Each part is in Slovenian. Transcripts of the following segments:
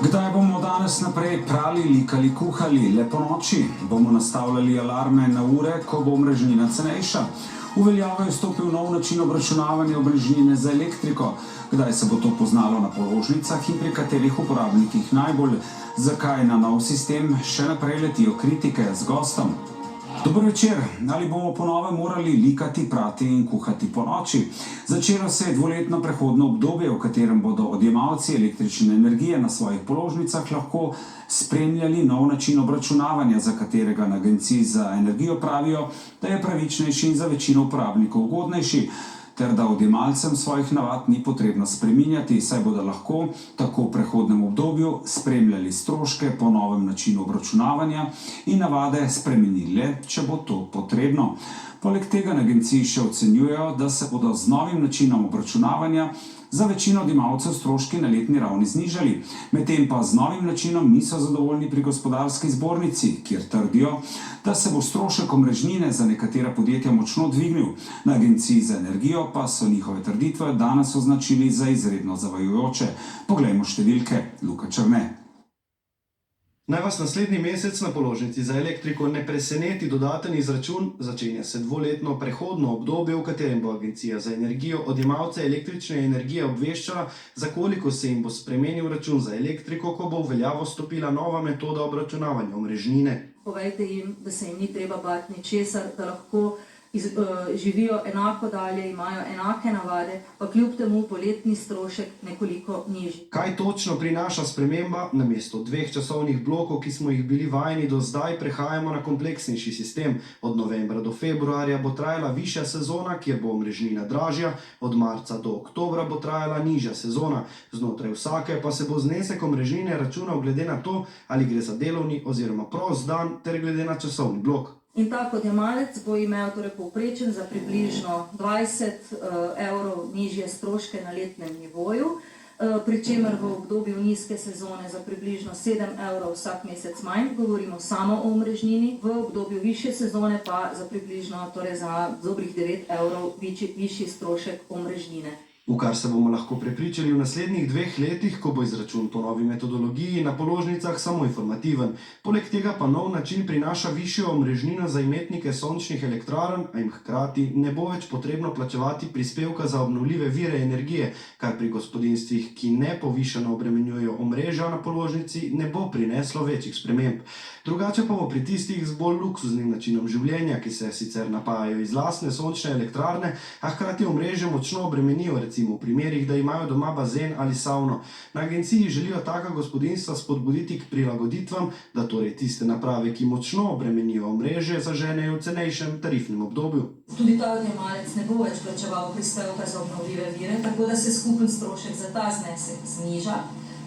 Kdaj bomo danes naprej prali, likali, kuhali? Le po noči bomo nastavljali alarme na ure, ko bo omrežnina cenejša. V veljavo je stopil nov način obračunavanja omrežnine za elektriko. Kdaj se bo to poznalo na položnicah in pri katerih uporabnikih najbolj? Zakaj na nov sistem še naprej letijo kritike z gostom? Dober večer. Ali bomo po novem morali likati, prati in kuhati po noči? Začelo se je dvoletno prehodno obdobje, v katerem bodo odjemalci električne energije na svojih položnicah lahko spremljali nov način obračunavanja, za katerega na Agenciji za energijo pravijo, da je pravičnejši in za večino uporabnikov ugodnejši, ter da odjemalcem svojih navad ni potrebno spreminjati, saj bodo lahko tako v prehodnem obdobju spremljali stroške po novem načinu obračunavanja in navade spremenili, če bo to potrebno. Poleg tega na agenciji še ocenjujejo, da se bodo z novim načinom obračunavanja za večino odjemalcev stroški na letni ravni znižali. Medtem pa z novim načinom niso zadovoljni pri gospodarski zbornici, kjer trdijo, da se bo strošek omrežnine za nekatera podjetja močno dvignil. Na Agenciji za energijo pa so njihove trditve danes označili za izredno zavajajoče. Poglejmo številke. Luka Črne. Naj vas naslednji mesec na položnici za elektriko ne preseneti dodaten izračun. Začenja se dvoletno prehodno obdobje, v katerem bo Agencija za energijo odjemalce električne energije obveščala, za koliko se jim bo spremenil račun za elektriko, ko bo v veljavo stopila nova metoda obračunavanja omrežnine. Povejte jim, da se jim ni treba bati ničesar, da lahko živijo enako dalje, imajo enake navade, pa kljub temu bo letni strošek nekoliko nižji. Kaj točno prinaša sprememba? Namesto 2 časovnih blokov, ki smo jih bili vajeni do zdaj, prehajamo na kompleksnejši sistem. Od novembra do februarja bo trajala višja sezona, kjer bo omrežnina dražja, od marca do oktobra bo trajala nižja sezona. Znotraj vsake pa se bo znesek omrežnine računal glede na to, ali gre za delovni oziroma prost dan, ter glede na časovni blok. In tak odjemalec bo imel torej povprečen za približno 20 evrov nižje stroške na letnem nivoju, pri čemer v obdobju nizke sezone za približno 7 evrov vsak mesec manj, govorimo samo o omrežnini, v obdobju višje sezone pa za približno, torej za dobrih 9 evrov višji strošek omrežnine. V kar se bomo lahko prepričali v naslednjih 2 letih, ko bo izračun po novi metodologiji na položnicah samo informativen. Poleg tega pa nov način prinaša višjo omrežnino za imetnike sončnih elektrarn, a jim hkrati ne bo več potrebno plačevati prispevka za obnovljive vire energije, kar pri gospodinjstvih, ki ne povišano obremenjujejo omrežja na položnici, ne bo prineslo večjih sprememb. Drugače pa bo pri tistih z bolj luksuznim načinom življenja, ki se sicer napajajo iz lastne sončne elektrarne, a hkrati omrežje močno obremenijo, recimo v primerih, da imajo doma bazen ali savno. Na agenciji želijo taka gospodinjstva spodbuditi k prilagoditvam, da torej tiste naprave, ki močno obremenijo omrežje, zaženejo v cenejšem tarifnem obdobju. Tudi ta odjemalec ne bo več plačeval prispevka za obnovljive vire, tako da se skupen strošek za ta znesek zniža.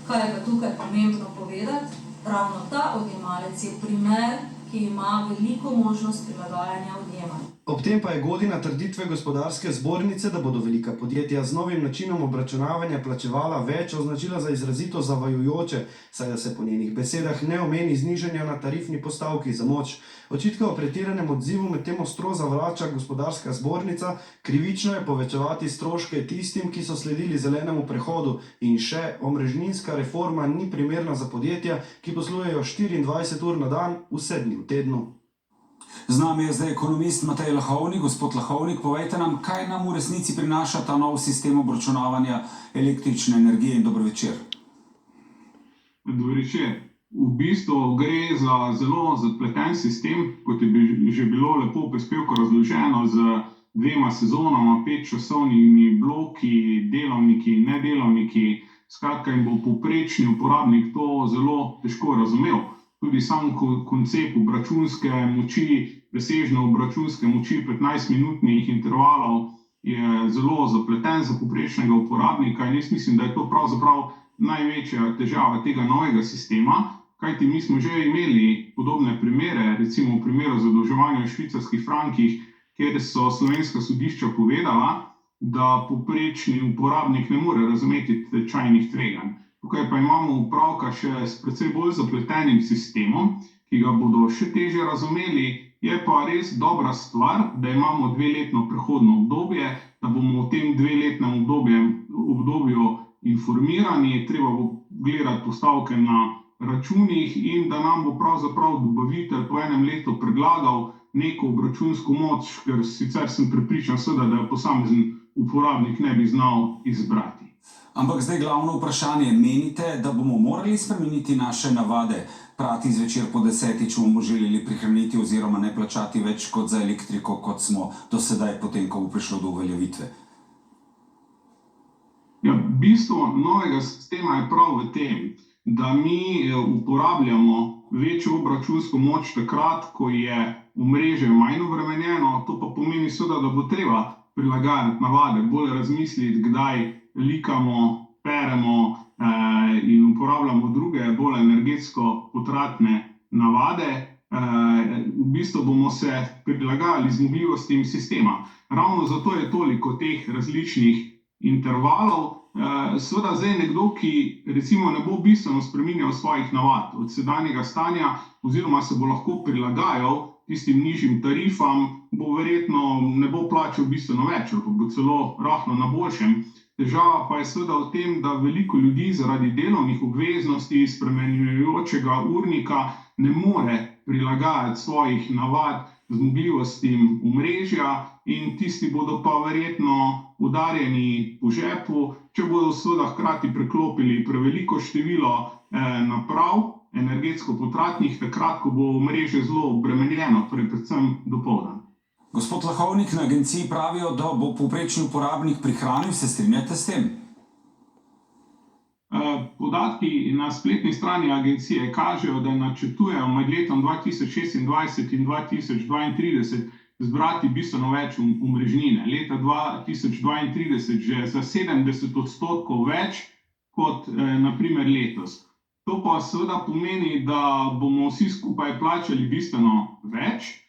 Kaj je pa tukaj pomembno povedati? Ravno ta odjemalec je primer, ki ima veliko možnost prilagajanja odjemanja. Ob tem pa je godina trditve gospodarske zbornice, da bodo velika podjetja z novim načinom obračunavanja plačevala več, označila za izrazito zavajajoče, saj da se po njenih besedah ne omeni znižanja na tarifni postavki za moč. Očitka o pretiranem odzivu medtem ostro zavrača gospodarska zbornica, krivično je povečevati stroške tistim, ki so sledili zelenemu prehodu, in še omrežninska reforma ni primerna za podjetja, ki poslujejo 24 ur na dan, vse dni v tednu. Z nami je zdaj ekonomist Matej Lahovnik. Gospod Lahovnik, povejte nam, kaj nam v resnici prinaša ta nov sistem obračunavanja električne energije, in dober večer. Dober večer. V bistvu gre za zelo zapleten sistem, kot je že bilo lepo v prispevku razloženo, z 2 sezonama, 5 časovnimi bloki, delovniki in nedelovniki. Skratka, in bo povprečni uporabnik to zelo težko razumel. Tudi sam koncept obračunske moči, presežne obračunske moči 15-minutnih intervalov je zelo zapleten za povprečnega uporabnika, in jaz mislim, da je to pravzaprav največja težava tega novega sistema, kajti mi smo že imeli podobne primere, recimo v primeru zadolževanja v švicarskih frankih, kjer so slovenska sodišča povedala, da povprečni uporabnik ne more razumeti tečajnih tveganj. Tukaj pa imamo opravka še s precej bolj zapletenim sistemom, ki ga bodo še težje razumeli. Je pa res dobra stvar, da imamo 2-letno prehodno obdobje, da bomo v tem 2-letnem obdobju informirani. Treba bo gledati postavke na računih in da nam bo pravzaprav dobavitelj po enem letu predlagal neko obračunsko moč, ker sicer sem prepričan seveda, da jo posamezen uporabnik ne bi znal izbrati. Ampak zdaj glavno vprašanje, menite, da bomo morali spremeniti naše navade, prati zvečer po 10, če bomo želeli prihraniti oziroma ne plačati več kot za elektriko, kot smo do sedaj, potem, ko bo prišlo do uveljavitve? Ja, bistvo novega sistema je prav v tem, da mi uporabljamo večjo obračunsko moč takrat, ko je omrežje manj obremenjeno, to pa pomeni seveda, da bo treba prilagajati navade, bolj razmisliti, kdaj likamo, peremo in uporabljamo druge bolj energetsko potratne navade. V bistvu bomo se prilagajali zmogljivostim sistema. Ravno zato je toliko teh različnih intervalov. Seveda zdaj nekdo, ki recimo ne bo bistveno spreminjal svojih navad od sedanjega stanja oziroma se bo lahko prilagajal tistim nižjim tarifam, bo verjetno ne bo plačal bistveno več, ali pa bo celo rahlo na boljšem. Težava pa je seveda v tem, da veliko ljudi zaradi delovnih obveznosti, spremenjujočega urnika ne more prilagajati svojih navad zmogljivostim omrežja in tisti bodo pa verjetno udarjeni po žepu, če bodo seveda hkrati preklopili preveliko število naprav, energetsko potratnih, takrat, ko bo omrežje zelo obremenjeno, torej predvsem dopoldan. Gospod Lahovnik, na agenciji pravijo, da bo povprečni uporabnik prihranil, se strinjate s tem? Podatki na spletni strani agencije kažejo, da načrtujejo med letom 2026 in 2032 zbrati bistveno več omrežnine. Leta 2032 že za 70% več kot na primer letos. To pa seveda pomeni, da bomo vsi skupaj plačali bistveno več.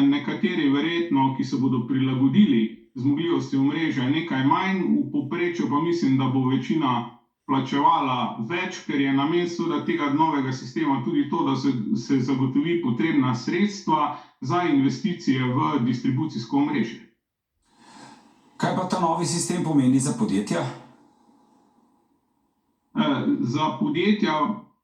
Nekateri verjetno, ki se bodo prilagodili zmogljivosti omrežja, nekaj manj, v povprečju pa mislim, da bo večina plačevala več, ker je namen seveda tega novega sistema tudi to, da se zagotovi potrebna sredstva za investicije v distribucijsko omrežje. Kaj pa ta novi sistem pomeni za podjetja? Za podjetja,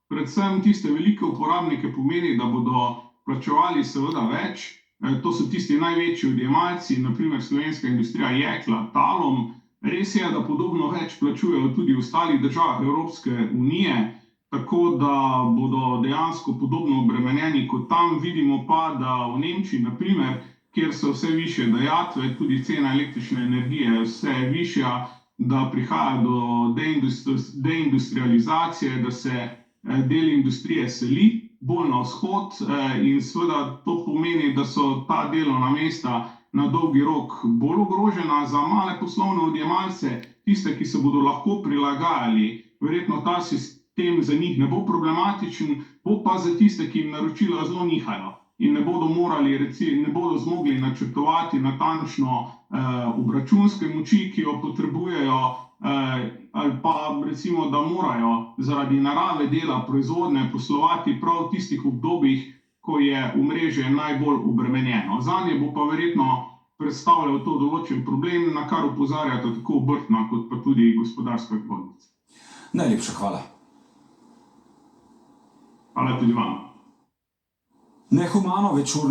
predvsem tiste velike uporabnike, pomeni, da bodo plačevali seveda več. To so tisti največji odjemalci, na primer slovenska industrija jekla, Talum. Res je, da podobno več plačujejo tudi v ostalih državah Evropske unije, tako da bodo dejansko podobno obremenjeni kot tam. Vidimo pa, da v Nemčiji, na primer, kjer so vse višje dajatve, tudi cena električne energije vse višja, da prihaja do deindustrializacije, da se del industrije seli bolj na vzhod in seveda to pomeni, da so ta delovna mesta na dolgi rok bolj ogrožena. Za male poslovne odjemalce, tiste, ki se bodo lahko prilagajali, verjetno ta sistem za njih ne bo problematičen, bo pa za tiste, ki jim naročila zelo nihajo in ne bodo zmogli načrtovati natančno obračunske moči, ki jo potrebujejo, ali pa recimo, da morajo zaradi narave dela proizvodnje poslovati prav v tistih obdobjih, ko je omrežje najbolj obremenjeno. Zanje bo pa verjetno predstavljal to določen problem, na kar opozarjata tako obrtna kot pa tudi gospodarska zbornica. Najlepša hvala. Hvala tudi vam. Nehumano večurno.